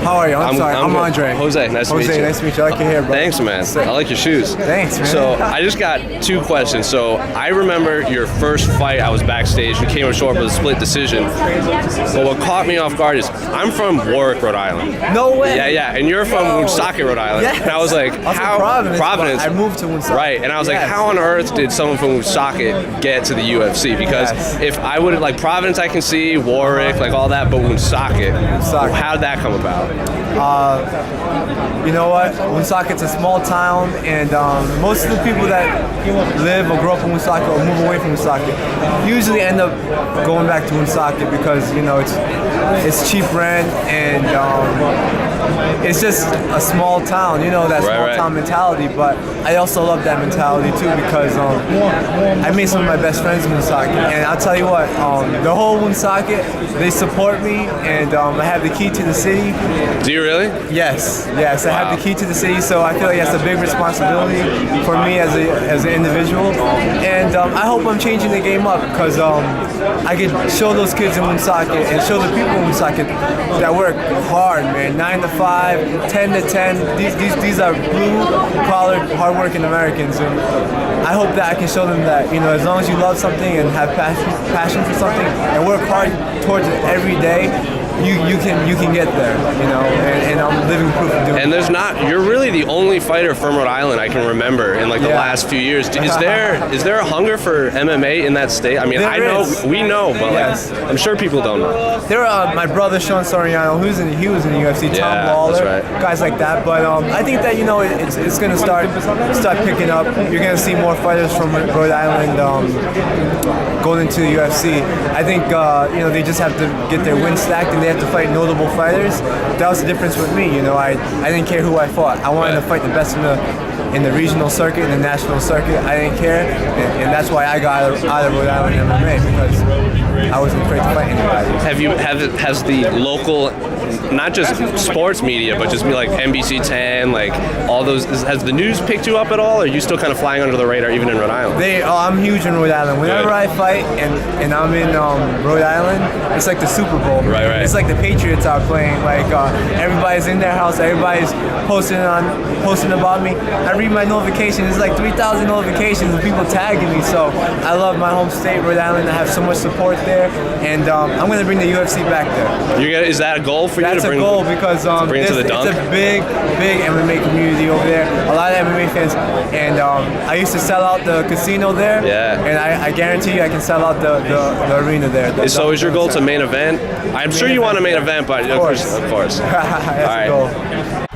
How are you? I'm sorry. I'm good. Andre. Jose, nice to meet you. Jose, nice to meet you. I like your hair, bro. Thanks, man. I like your shoes. Thanks, man. So I just got 2 questions. So I remember your first fight. I was backstage. You came up short with a split decision. But what caught me off guard is I'm from Warwick, Rhode Island. No way. Yeah. And you're from Woonsocket, Rhode Island. Yes. And I was like, I'm how? from Providence. I moved to Woonsocket. Right. And I was like, how on earth did someone from Woonsocket get to the UFC? Because if I would like Providence, I can see Warwick, like all that, but Woonsocket, how'd that come about? You know what? Woonsocket's a small town, and most of the people that live or grow up in Woonsocket or move away from Woonsocket usually end up going back to Woonsocket because it's cheap rent and it's just a small town. That small town mentality. But I also love that mentality too because I made some of my best friends in Woonsocket, and I'll tell you what, the whole Woonsocket, they support me, and I have the key to the city. Do you really? Yes. I have the key to the city, so I feel like that's a big responsibility for me as an individual, and I hope I'm changing the game up because I can show those kids in Woonsocket and show the people in Woonsocket that work hard, man. 9 to 5, 10 to 10. These are blue-collar, hard-working Americans, and I hope that I can show them that as long as you love something and have passion for something and work hard towards it every day, you can get there, and I'm living proof of doing it. And you're really the only fighter from Rhode Island I can remember in the last few years. Is there a hunger for MMA in that state? I mean, we know, but I'm sure people don't know. There are my brother Sean Soriano, he was in the UFC, Tom Lawler, guys like that. But I think that it's going to start picking up. You're going to see more fighters from Rhode Island going into the UFC. I think they just have to get their wins stacked and they have to fight notable fighters. That was the difference with me. I didn't care who I fought. I wanted to fight the best in the regional circuit, in the national circuit. I didn't care, and that's why I got out of Rhode Island MMA because I wasn't afraid to fight anybody. Has the local, not just sports media, but just like NBC 10, like all those, has the news picked you up at all, or are you still kind of flying under the radar even in Rhode Island? I'm huge in Rhode Island. Whenever I fight and I'm in Rhode Island, it's like the Super Bowl. Right. It's like the Patriots are playing. Like everybody's in their house, everybody's posting about me. I read my notifications. It's like 3,000 notifications of people tagging me. So I love my home state, Rhode Island. I have so much support there, and I'm going to bring the UFC back there. Is that a goal for you? That's a goal because bring it to the dunk? It's a big MMA community over there. A lot of MMA fans, and I used to sell out the casino there. Yeah. And I guarantee you, I can sell out the arena there. So is your goal to main event? I'm sure you want a main event, but of course. That's the goal.